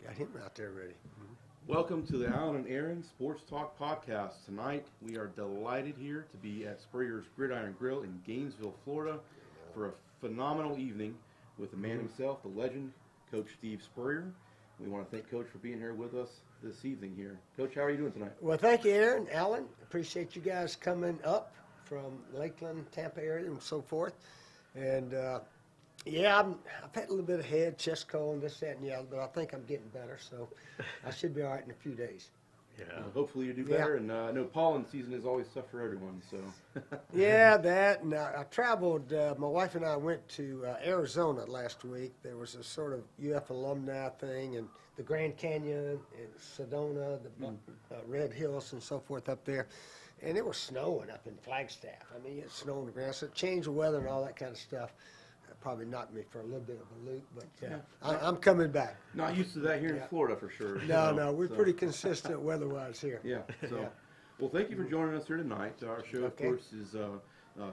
Got him out there ready. Welcome to the Alan and Aaron Sports Talk Podcast. Tonight, we are delighted here to be at Spurrier's Gridiron Grille in Gainesville, Florida, for a phenomenal evening with the man himself, the legend, Coach Steve Spurrier. We want to thank Coach for being here with us this evening here. Coach, how are you doing tonight? Well, thank you, Aaron, Alan. Appreciate you guys coming up from Lakeland, Tampa area, and so forth. And yeah, I've had a little bit of head, chest cold, this, that, and the other, but I think I'm getting better, so I should be all right in a few days. Yeah. Hopefully you do better, and I know pollen season is always tough for everyone, so. Yeah, that, and I traveled, my wife and I went to Arizona last week. There was a sort of UF alumni thing, and the Grand Canyon, and Sedona, the Red Hills, and so forth up there. And it was snowing up in Flagstaff. I mean, it's snowing on the ground, so change of weather and all that kind of stuff. Probably knocked me for a little bit of a loop, but I'm coming back. Not used to that here in Florida for sure. No, we're pretty consistent weather-wise here. Yeah, so, well, thank you for joining us here tonight. Our show, of course, is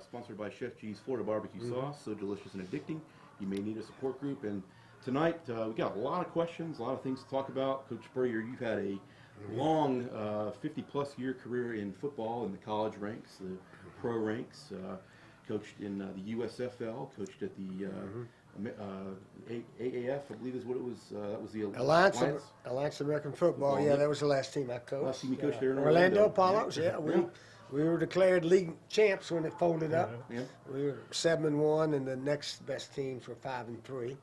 sponsored by Chef G's Florida Barbecue Sauce, so delicious and addicting. You may need a support group, and tonight we got a lot of questions, a lot of things to talk about. Coach Spurrier, you've had a long 50-plus year career in football in the college ranks, the pro ranks. Coached in the USFL, coached at the AAF, I believe is what it was. That was the Alliance American Football. Yeah, that was the last team I coached. Last team you coached there in Orlando Apollos. Yeah, we were declared league champs when it folded up. Yeah. We were 7-1, and the next best teams were 5-3.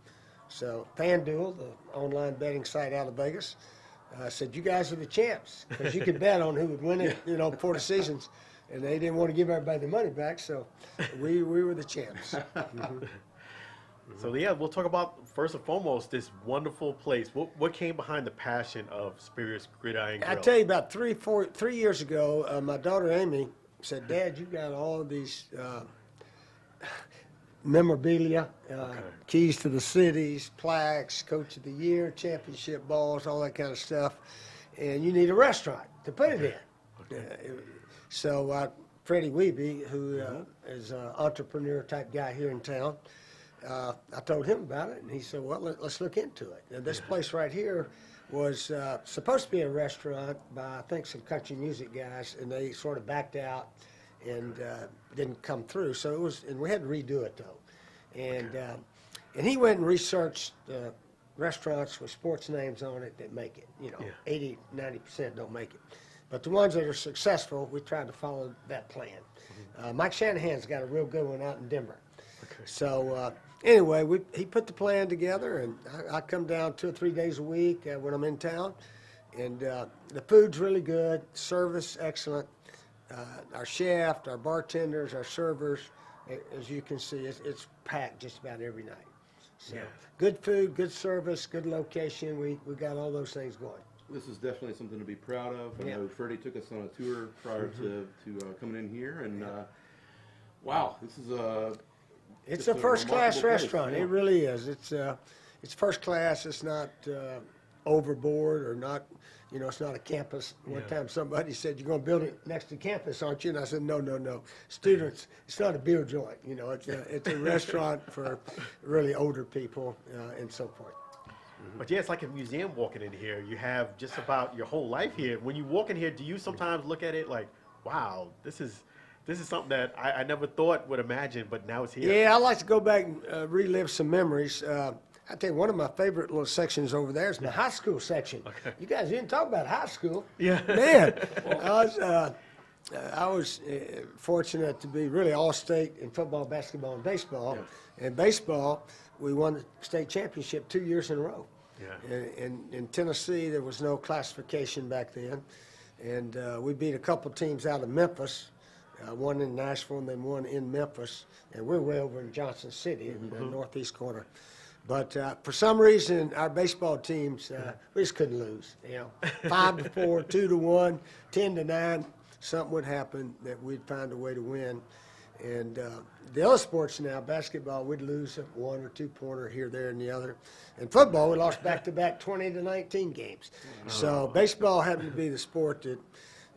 So FanDuel, the online betting site out of Vegas, said you guys are the champs because you could bet on who would win it, before the seasons. And they didn't want to give everybody the money back, so we were the champs. So yeah, we'll talk about first and foremost this wonderful place. What came behind the passion of Spurrier's Gridiron Grille? I tell you, about 3 years ago, my daughter Amy said, "Dad, you got all of these memorabilia, keys to the cities, plaques, Coach of the Year, championship balls, all that kind of stuff, and you need a restaurant to put it in." So Freddie Weeby, who is an entrepreneur-type guy here in town, I told him about it, and he said, well, let's look into it. And this place right here was supposed to be a restaurant by, I think, some country music guys, and they sort of backed out and didn't come through. So it was, and we had to redo it, though. And he went and researched restaurants with sports names on it that make it. 80, 90% don't make it. But the ones that are successful, we tried to follow that plan. Mike Shanahan's got a real good one out in Denver. So anyway, he put the plan together, and I come down 2 or 3 days a week when I'm in town. And the food's really good, service excellent. Our chef, our bartenders, our servers, as you can see, it's packed just about every night. So good food, good service, good location. We got all those things going. This is definitely something to be proud of. I know Freddie took us on a tour prior to coming in here, and wow, this is it's a first-class restaurant. Yeah. It really is. It's first class. It's not overboard or not. It's not a campus. One time somebody said, "You're going to build it next to campus, aren't you?" And I said, "No. Students. It's not a beer joint. It's a restaurant for really older people and so forth." But yeah, it's like a museum walking in here. You have just about your whole life here. When you walk in here, do you sometimes look at it like, wow, this is something that I never thought would imagine, but now it's here? Yeah, I like to go back and relive some memories. I tell you, one of my favorite little sections over there is the high school section. Okay. You guys didn't talk about high school. Yeah. Man, I was fortunate to be really all-state in football, basketball, and baseball. Yeah. In baseball, we won the state championship 2 years in a row. Yeah. In Tennessee, there was no classification back then. And we beat a couple teams out of Memphis, one in Nashville and then one in Memphis. And we're way over in Johnson City in the northeast corner. But for some reason, our baseball teams, we just couldn't lose. 5-4, 2-1, 10-9, something would happen that we'd find a way to win. And the other sports now, basketball, we'd lose a 1 or 2 pointer here, there, and the other. And football, we lost back-to-back 20-19 games. So baseball happened to be the sport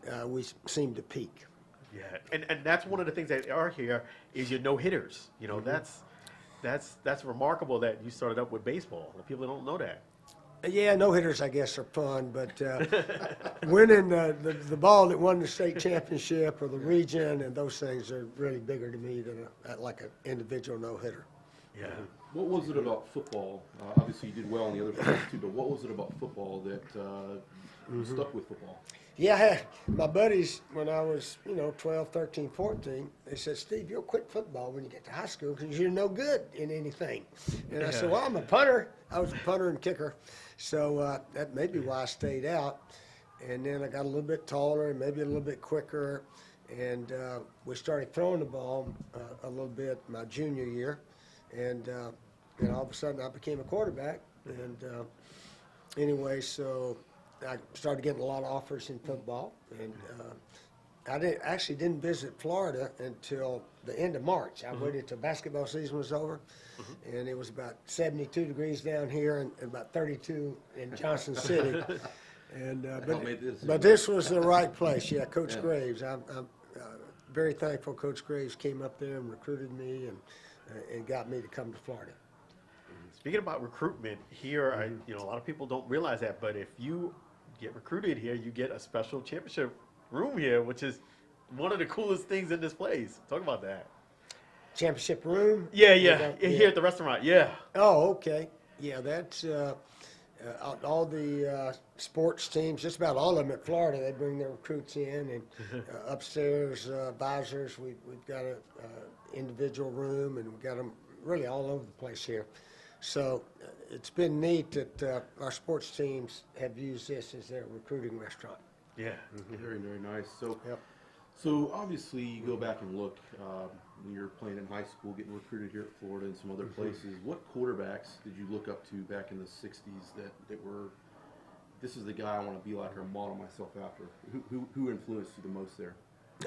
that we seemed to peak. Yeah, and that's one of the things that are here is your no-hitters. that's remarkable that you started up with baseball. People don't know that. Yeah, no hitters, I guess, are fun, but winning the ball that won the state championship or the region and those things are really bigger to me than like an individual no hitter. Yeah. What was it about football? Obviously, you did well in the other sports too, but what was it about football that you stuck with football? Yeah, I had my buddies when I was, 12, 13, 14, they said, Steve, you'll quit football when you get to high school because you're no good in anything. And I said, well, I'm a punter. I was a punter and kicker. So that may be why I stayed out. And then I got a little bit taller and maybe a little bit quicker. And we started throwing the ball a little bit my junior year. And all of a sudden I became a quarterback. And anyway, so I started getting a lot of offers in football, and I didn't visit Florida until the end of March. I waited till basketball season was over, and it was about 72 degrees down here and about 32 in Johnson City. And but this was the right place. Yeah, Coach Graves. I'm very thankful. Coach Graves came up there and recruited me and got me to come to Florida. Speaking about recruitment here, a lot of people don't realize that, but if you get recruited here, you get a special championship room here, which is one of the coolest things in this place. Talk about that. Championship room? Yeah. Here at the restaurant, yeah. Oh, okay. Yeah, that's all the sports teams, just about all of them at Florida, they bring their recruits in, and upstairs advisors, we've got a individual room, and we've got them really all over the place here. So it's been neat that our sports teams have used this as their recruiting restaurant. Yeah. Very, very nice. So, Yep. so obviously you go back and look when you're playing in high school, getting recruited here at Florida and some other places. What quarterbacks did you look up to back in the 60s that were, this is the guy I want to be like or model myself after? Who influenced you the most there?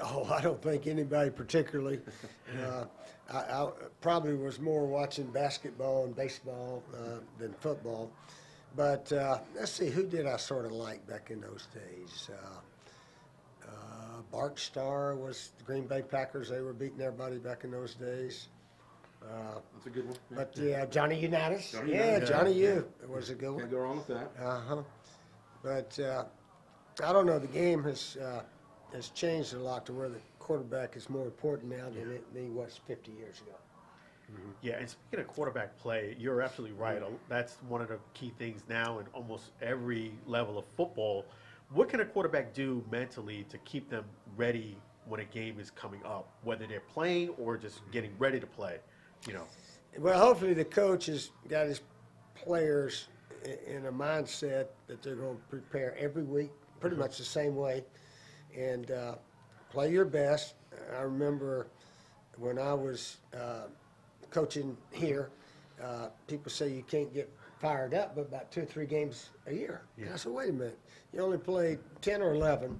Oh, I don't think anybody particularly. I probably was more watching basketball and baseball than football. But let's see, who did I sort of like back in those days? Bart Starr was the Green Bay Packers. They were beating everybody back in those days. That's a good one. Yeah. But yeah, Johnny Unitas. Johnny Yeah, Unitas. Johnny U was a good one. Can't go wrong with that. But I don't know. The game has changed a lot to where the quarterback is more important now than it was 50 years ago. Yeah, and speaking of quarterback play, you're absolutely right. That's one of the key things now in almost every level of football. What can a quarterback do mentally to keep them ready when a game is coming up, whether they're playing or just getting ready to play? Well, hopefully the coach has got his players in a mindset that they're going to prepare every week, pretty much the same way, and play your best. I remember when I was coaching here, people say you can't get fired up but about 2 or 3 games a year. Yeah. And I said, wait a minute, you only play 10 or 11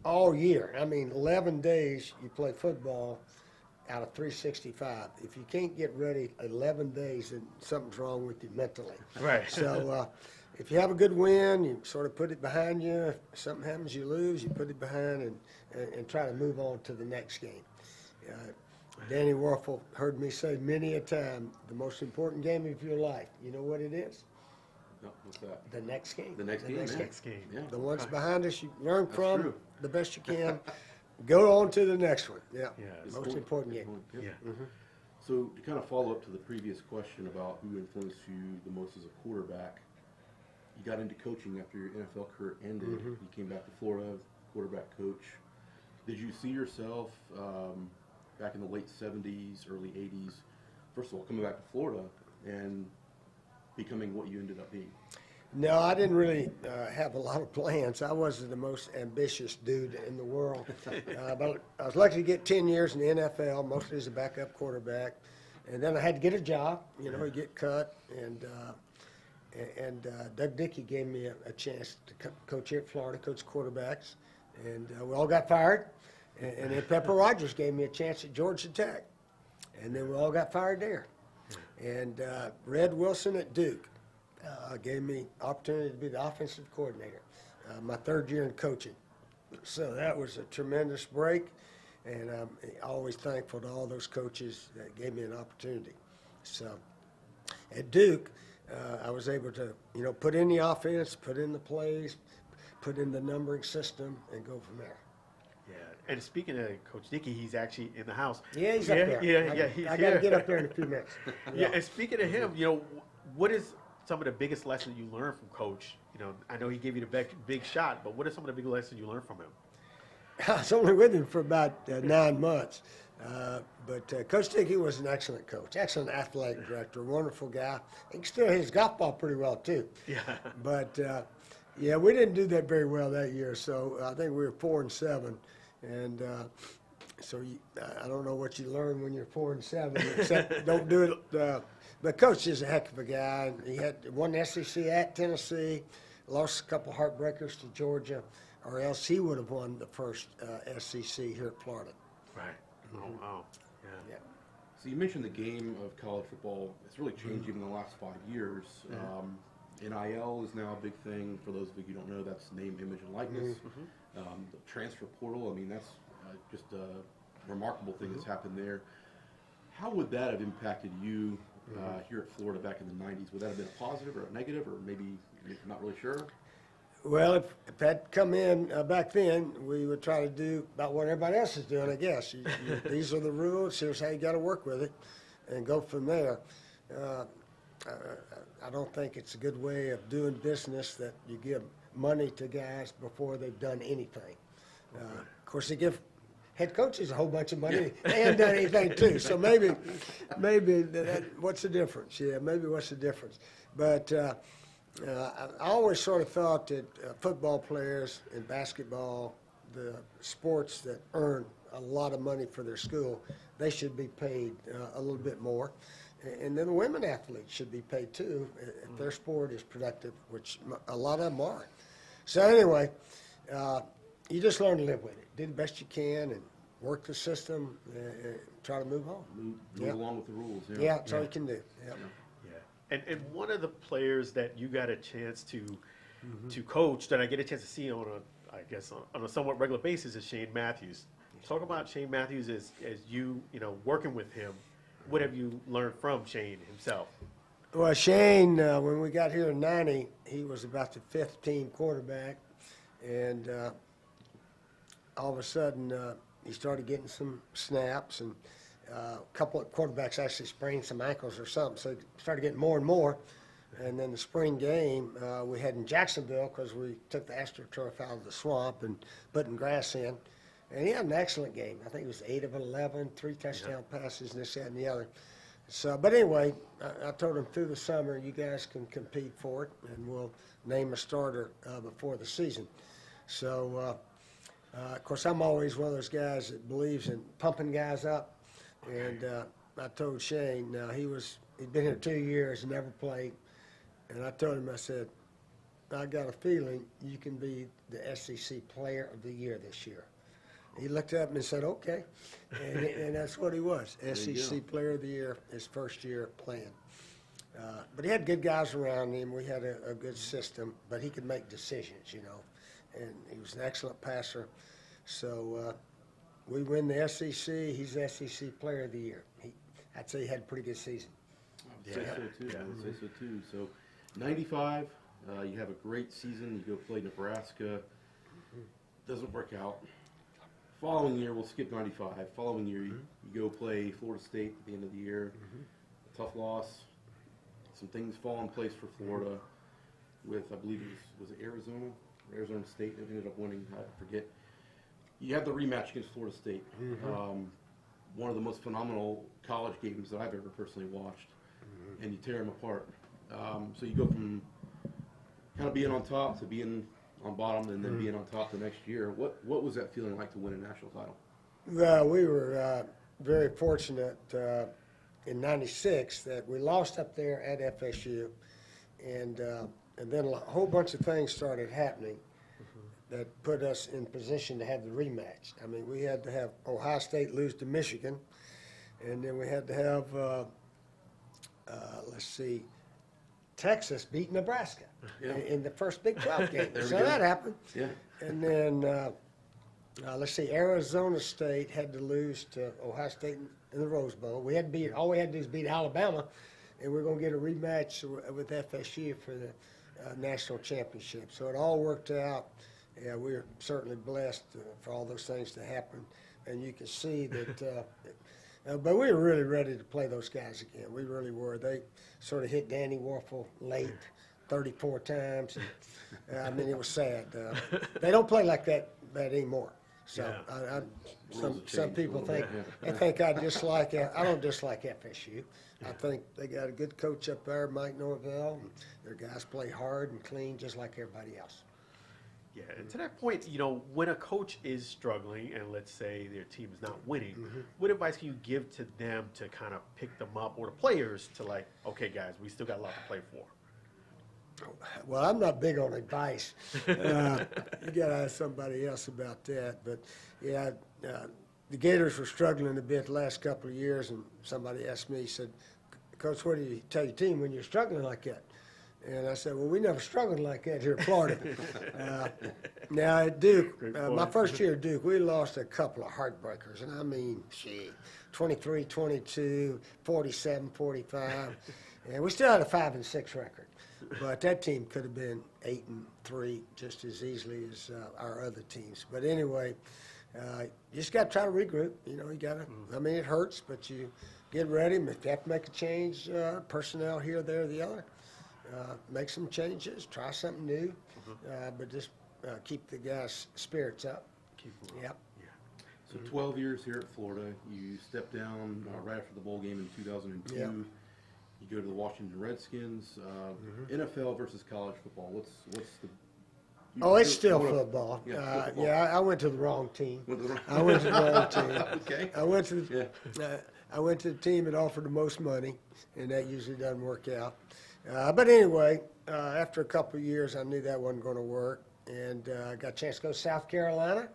all year. I mean, 11 days you play football out of 365. If you can't get ready 11 days, then something's wrong with you mentally. Right. So if you have a good win, you sort of put it behind you. If something happens, you lose, you put it behind and try to move on to the next game. Danny Werfel heard me say many a time, the most important game of your life, you know what it is? No, what's that? The next game. The next game. Next game. Yeah. The ones behind us, you learn from true. the best you can. Go on to the next one. Yeah. Yeah. Most important game. Yeah. So to kind of follow up to the previous question about who influenced you the most as a quarterback, you got into coaching after your NFL career ended. You came back to Florida, quarterback coach. Did you see yourself back in the late 70s, early 80s, first of all, coming back to Florida and becoming what you ended up being? No, I didn't really have a lot of plans. I wasn't the most ambitious dude in the world. But I was lucky to get 10 years in the NFL, mostly as a backup quarterback. And then I had to get a job, get cut. And Doug Dickey gave me a chance to coach here at Florida, coach quarterbacks. And we all got fired. And then Pepper Rogers gave me a chance at Georgia Tech. And then we all got fired there. And Red Wilson at Duke gave me opportunity to be the offensive coordinator, my 3rd year in coaching. So that was a tremendous break, and I'm always thankful to all those coaches that gave me an opportunity. So at Duke, I was able to, put in the offense, put in the plays, put in the numbering system, and go from there. Yeah. And speaking of Coach Dickey, he's actually in the house. Yeah, he's up there. He's I got here. to get up there in a few minutes. Yeah. And speaking of him, what is some of the biggest lessons you learned from Coach? I know he gave you the big shot, but what are some of the big lessons you learned from him? I was only with him for about 9 months. But Coach Dickey was an excellent coach, excellent athletic director, wonderful guy. He can still hit his golf ball pretty well, too. Yeah. But, yeah, we didn't do that very well that year. So I think we were 4-7. And I don't know what you learn when you're 4-7, except don't do it. But Coach is a heck of a guy. He had won the SEC at Tennessee, lost a couple heartbreakers to Georgia, or else he would have won the first SEC here at Florida. Right. Oh, wow. Yeah. So you mentioned the game of college football. It's really changed even in the last 5 years. NIL is now a big thing. For those of you who don't know, that's name, image, and likeness. The transfer portal, I mean, that's just a remarkable thing that's happened there. How would that have impacted you here at Florida back in the 90s? Would that have been a positive or a negative, or maybe you're not really sure? Well, if that come in back then, we would try to do about what everybody else is doing, I guess. These are the rules. Here's how you got to work with it, and go from there. I don't think it's a good way of doing business that you give money to guys before they've done anything. Of course, they give head coaches a whole bunch of money. They haven't done anything too. So maybe what's the difference? Yeah, maybe what's the difference? But I always sort of thought that football players and basketball, the sports that earn a lot of money for their school, they should be paid a little bit more. And then the women athletes should be paid too if their sport is productive, which a lot of them are. So anyway, you just learn to live with it. Do the best you can and work the system and try to move on. Move along with the rules. Yeah, that's all you can do. Yeah. And one of the players that you got a chance to coach, that I get a chance to see on a somewhat regular basis, is Shane Matthews. Talk about Shane Matthews as you working with him. What have you learned from Shane himself? Well, Shane, when we got here in '90, he was about the 5th team quarterback, and all of a sudden he started getting some snaps, and a couple of quarterbacks actually sprained some ankles or something, so he started getting more and more. And then the spring game we had in Jacksonville, because we took the AstroTurf out of the swamp and putting grass in. And he had an excellent game. I think it was 8 of 11, 3 touchdown passes, and this, that, and the other. So, but anyway, I told him through the summer, you guys can compete for it, and we'll name a starter before the season. So, of course, I'm always one of those guys that believes in pumping guys up. And I told Shane, he'd been here 2 years and never played. And I told him, I said, I got a feeling you can be the SEC Player of the Year this year. He looked up and said, okay. And that's what he was, SEC Player of the Year, his first year playing. But he had good guys around him. We had a good system, but he could make decisions, And he was an excellent passer. So we win the SEC. He's the SEC Player of the Year. I'd say he had a pretty good season. I'd say so too. So 95, you have a great season. You go play Nebraska. Doesn't work out. Following year, we'll skip 95. Following year, you go play Florida State at the end of the year. Tough loss. Some things fall in place for Florida with, I believe was it Arizona? Arizona State that ended up winning. I forget. You have the rematch against Florida State. One of the most phenomenal college games that I've ever personally watched. And you tear them apart. So you go from kind of being on top to being on bottom and then being on top the next year. What was that feeling like to win a national title? Well, we were very fortunate in '96 that we lost up there at FSU, and then a whole bunch of things started happening that put us in position to have the rematch. I mean, we had to have Ohio State lose to Michigan, and then we had to have, Texas beat Nebraska in the first Big 12 game. So that happened. Yeah. And then, Arizona State had to lose to Ohio State in the Rose Bowl. We had to beat, all we had to do is beat Alabama, and we're going to get a rematch with FSU for the national championship. So it all worked out. Yeah, we're certainly blessed for all those things to happen. And you can see that, but we were really ready to play those guys again. We really were. They sort of hit Danny Warfel late 34 times. And, I mean, it was sad. They don't play like that anymore. So some people think I dislike it. I don't dislike FSU. I think they got a good coach up there, Mike Norvell. And their guys play hard and clean, just like everybody else. Yeah, and to that point, you know, when a coach is struggling and let's say their team is not winning, what advice can you give to them to kind of pick them up, or the players to like, okay, guys, we still got a lot to play for? Well, I'm not big on advice. You got to ask somebody else about that. But yeah, the Gators were struggling a bit the last couple of years, and somebody asked me, he said, "Coach, what do you tell your team when you're struggling like that?" And I said, well, we never struggled like that here in Florida. Now at Duke, my first year at Duke, we lost a couple of heartbreakers. And I mean, 23-22, 47-45. And we still had a 5-6 record. But that team could have been 8-3 just as easily as our other teams. But anyway, you just got to try to regroup. You know, you got to, I mean, it hurts, but you get ready. If you have to make a change, personnel here, there, the other, make some changes, try something new, but just keep the guys' spirits up. Yep. Yeah. So 12 years here at Florida. You stepped down right after the bowl game in 2002. Yep. You go to the Washington Redskins. NFL versus college football. What's the? Oh, it's still football. Football. I went to the wrong team. I went to the wrong team. Okay. I went to the team that offered the most money, and that usually doesn't work out. But anyway, after a couple of years, I knew that wasn't going to work, and I got a chance to go to South Carolina,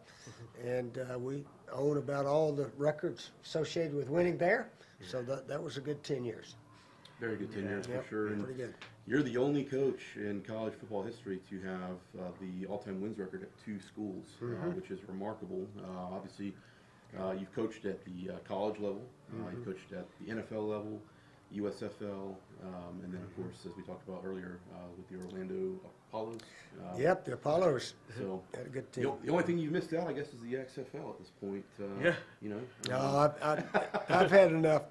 and we own about all the records associated with winning there. So that was a good 10 years. Very good 10 years for sure. And pretty good. You're the only coach in college football history to have the all-time wins record at 2 schools, which is remarkable. Obviously, you've coached at the college level, you've coached at the NFL level, USFL, and then, of course, as we talked about earlier, with the Orlando Apollos. Yep, the Apollos So had a good team. The only thing you missed out, I guess, is the XFL at this point. You know. No, I've had enough.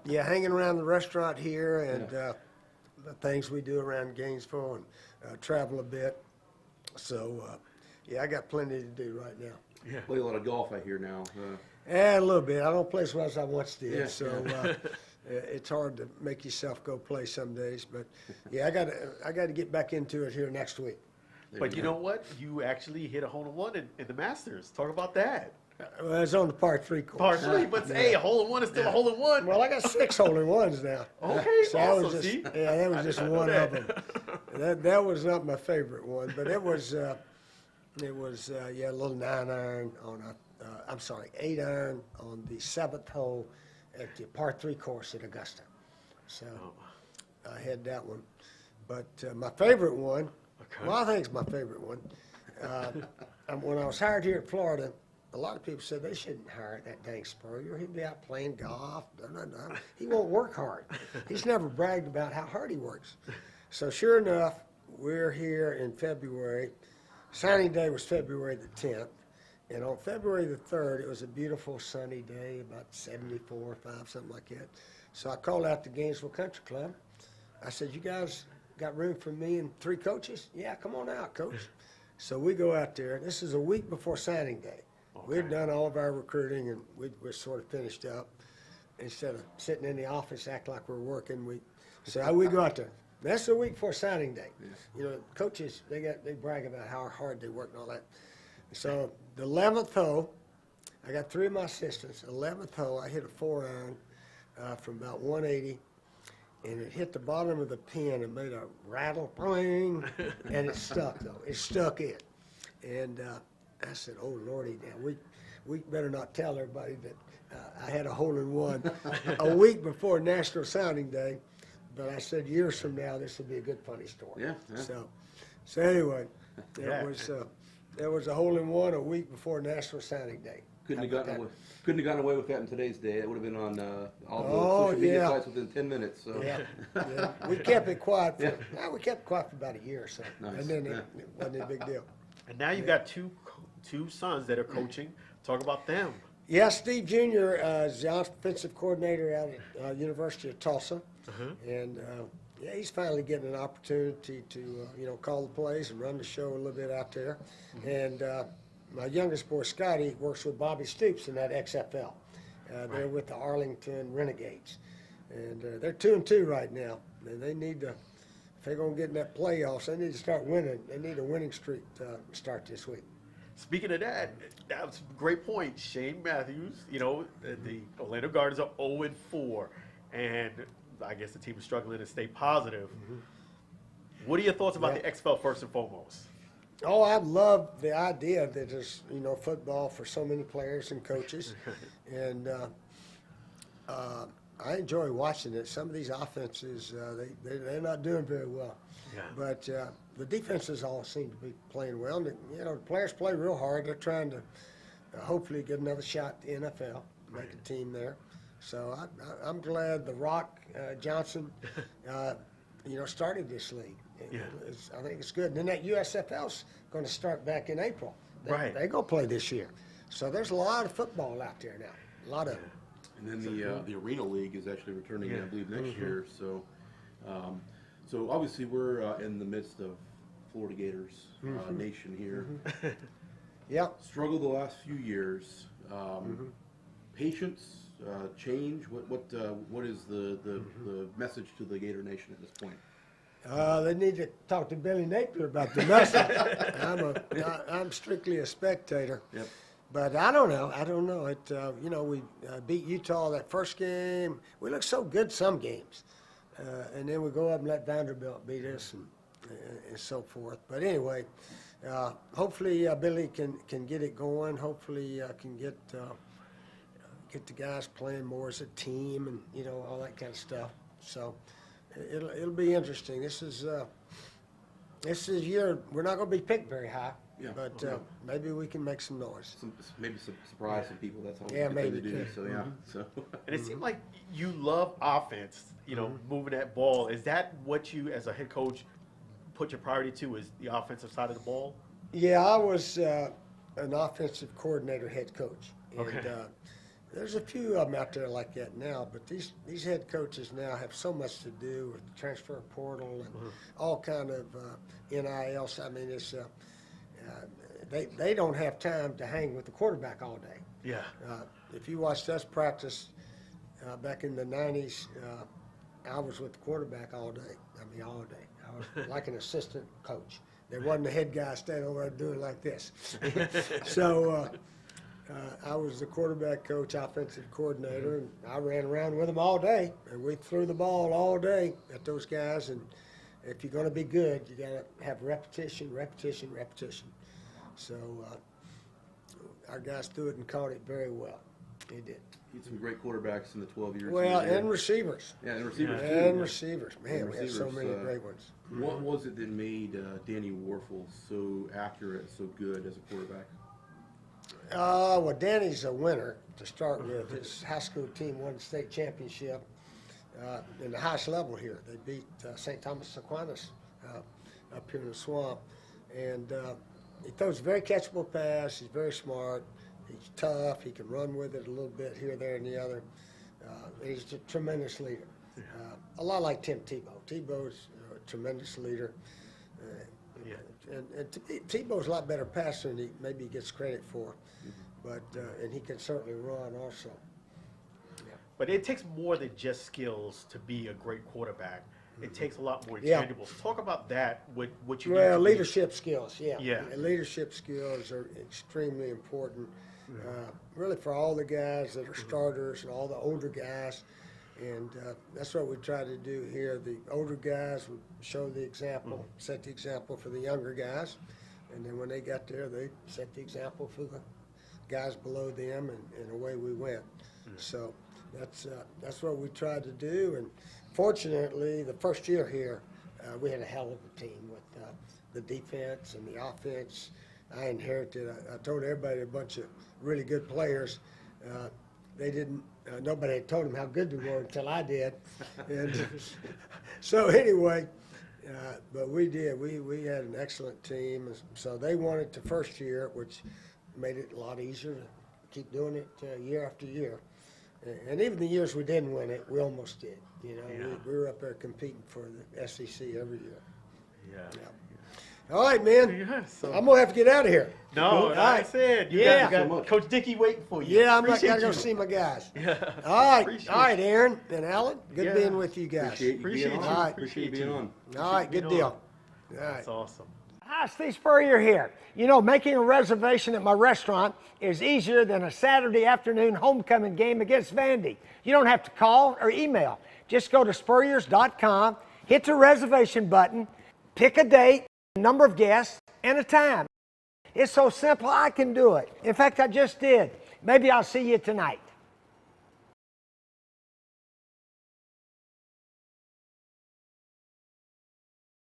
Hanging around the restaurant here and the things we do around Gainesville and travel a bit. So, I got plenty to do right now. Yeah. Play a lot of golf, I hear now. A little bit. I don't play as well as I once did. It's hard to make yourself go play some days. But I got to get back into it here next week. But you know what? You actually hit a hole-in-one in the Masters. Talk about that. Well, it's on the par 3 course. Par 3, but hey, a hole-in-one is still a hole-in-one. Well, I got 6 hole-in-ones now. Okay, so awesome. that was just one of them. That was not my favorite one, but it was a little 9-iron on a. 8-iron on the 7th hole at the par 3 course at Augusta. So I had that one. But my favorite one, well, I think it's my favorite one. When I was hired here at Florida, a lot of people said they shouldn't hire that dang Spurrier. He'd be out playing golf. He won't work hard. He's never bragged about how hard he works. So sure enough, we're here in February. Signing day was February the 10th. And on February the 3rd, it was a beautiful sunny day, about 74, 5, something like that. So I called out to Gainesville Country Club. I said, you guys got room for me and 3 coaches? Yeah, come on out, coach. So we go out there. This is a week before signing day. Okay. We'd done all of our recruiting, and we're sort of finished up. Instead of sitting in the office, act like we're working, we go out there. That's a week before signing day. You know, coaches, they brag about how hard they work and all that. So the 11th hole, I got 3 of my assistants. 11th hole, I hit a 4-iron from about 180, and it hit the bottom of the pin and made a rattle, boing, and it stuck though. It stuck in, and I said, "Oh Lordy, now we better not tell everybody that I had a hole-in-one a week before National Signing Day." But I said, years from now, this will be a good funny story. Yeah. So anyway, it was. There was a hole-in-one a week before National Signing Day. Couldn't have gotten away with that in today's day. It would have been on all the social media sites within 10 minutes. So. Yeah. We kept it quiet. We kept it quiet for about a year or so, Nice. and then it wasn't a big deal. And now you've got two sons that are coaching. Talk about them. Yeah, Steve Jr. Is the offensive coordinator out at University of Tulsa, and he's finally getting an opportunity to call the plays and run the show a little bit out there. And my youngest boy Scotty works with Bobby Stoops in that XFL. They're with the Arlington Renegades, and they're 2-2 right now. And they need to, if they're going to get in that playoffs, they need to start winning. They need a winning streak to start this week. Speaking of that was a great point. Shane Matthews, the Orlando Guardians are 0-4, and I guess the team is struggling to stay positive. What are your thoughts about the XFL first and foremost? Oh, I love the idea that there's football for so many players and coaches, and I enjoy watching it. Some of these offenses, they're not doing very well, but the defenses all seem to be playing well. And, the players play real hard. They're trying to hopefully get another shot at the NFL, make a team there. So I'm glad the Rock Johnson, started this league. I think it's good. And then that USFL's going to start back in April. They're going to play this year. So there's a lot of football out there now, a lot of it. And then the Arena League is actually returning, I believe, next year. So, so obviously we're in the midst of Florida Gators nation here. Struggled the last few years. Patience, change. What is the message to the Gator Nation at this point? They need to talk to Billy Napier about the message. I'm strictly a spectator. Yep. But I don't know. We beat Utah that first game. We looked so good some games, and then we go up and let Vanderbilt beat us and so forth. But anyway, hopefully Billy can get it going. Hopefully can get the guys playing more as a team and all that kind of stuff. So it'll be interesting. This is year we're not going to be picked very high. Yeah, but maybe we can make some noise. Maybe surprise some people. That's all we maybe to do. So So. And it seemed like you love offense. Moving that ball. Is that what you, as a head coach, put your priority to? Is the offensive side of the ball? Yeah, I was an offensive coordinator, head coach, and there's a few of them out there like that now. But these head coaches now have so much to do with the transfer portal and all kind of NILs. I mean, it's. They don't have time to hang with the quarterback all day. Yeah. If you watched us practice back in the 90s, I was with the quarterback all day. I mean, all day. I was like an assistant coach. There wasn't the head guy standing over there doing like this. So I was the quarterback coach, offensive coordinator, and I ran around with them all day. And we threw the ball all day at those guys. And if you're going to be good, you got to have repetition. So our guys threw it and caught it very well. They did. He had some great quarterbacks in the 12 years. Well, and receivers. Yeah, and receivers too. And receivers. Man, we had so many great ones. What was it that made Danny Warfel so accurate, so good as a quarterback? Well, Danny's a winner to start with. His high school team won the state championship in the highest level here. They beat St. Thomas Aquinas up here in the swamp. And he throws a very catchable pass. He's very smart. He's tough. He can run with it a little bit here, there, and the other. And he's a tremendous leader. A lot like Tim Tebow. Tebow's a tremendous leader. And Tebow's a lot better passer than he gets credit for. But and he can certainly run also. Yeah. But it takes more than just skills to be a great quarterback. It takes a lot more intangibles. Talk about that. What you well, leadership skills. Yeah. Leadership skills are extremely important. Really for all the guys that are starters and all the older guys. And that's what we try to do here. The older guys would show the example, set the example for the younger guys. And then when they got there, they set the example for the guys below them, and away we went. So that's what we tried to do. And fortunately, the first year here, we had a hell of a team with the defense and the offense. I inherited. I told everybody a bunch of really good players. They didn't. Nobody had told them how good we were until I did. And so anyway, but we did. We had an excellent team. So they won it the first year, which made it a lot easier to keep doing it year after year. And even the years we didn't win it, we almost did. You know, Yeah. we were up there competing for the SEC every year. Yeah. All right, man. Yeah, so- I'm gonna have to get out of here. No, All like right. I said, you Yeah. got So much. Coach Dickey waiting for you. Yeah, I'm not Appreciate gotta go you. see my guys. Yeah. All right, Appreciate all right, Aaron and Alan. Good Yeah. being with you guys. Appreciate you Appreciate being you. on. All right. Appreciate you being on. All right, good being deal. on. All right. That's awesome. Hi, Steve Spurrier here. You know, making a reservation at my restaurant is easier than a Saturday afternoon homecoming game against Vandy. You don't have to call or email. Just go to spurriers.com, hit the reservation button, pick a date, a number of guests, and a time. It's so simple, I can do it. In fact, I just did. Maybe I'll see you tonight.